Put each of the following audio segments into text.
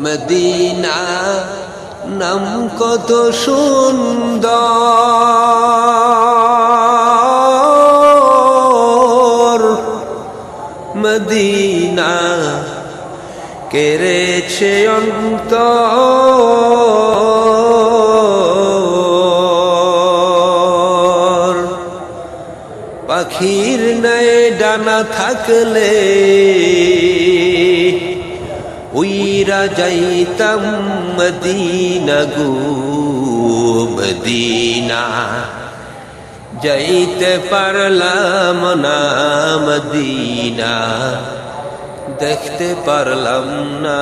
Medina নাম কত সুন্দর, মদিনা কেড়েছে অন্তর। পাখির ন্যায় ডানা থাকলে উইরা যাইতাম মদিনা গো মদিনা, যাইতে পারলাম না মদিনা, দেখতে পারলাম না।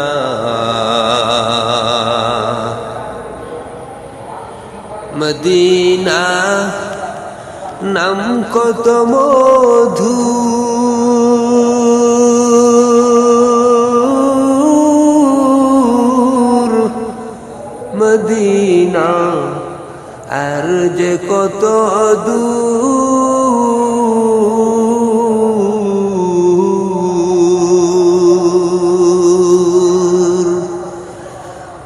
মদিনা নাম কত মধু, মদিনা আর যে কত দূর।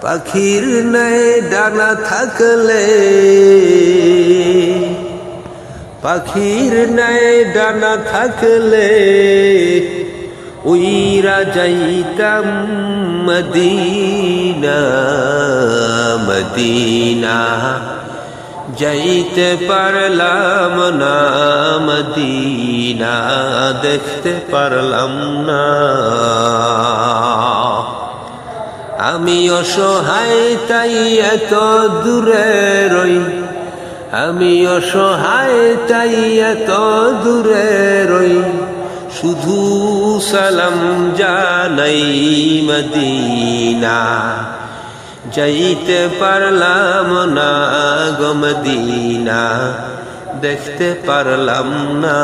পাখির ন্যায় ডানা থাকলে, পাখির ন্যায় ডানা থাকলে উইরা যাইতাম মদিনা মদিনা, যাইতে পারলাম না মদিনা, দেখতে পারলাম না। আমি অসহায় তাই এত দূরে রই, আমি অসহায় তাই এত দূরে রই, শুধু সালাম জানাই মদিনা, যাইতে পারলাম না গো মদিনা, দেখতে পারলাম না।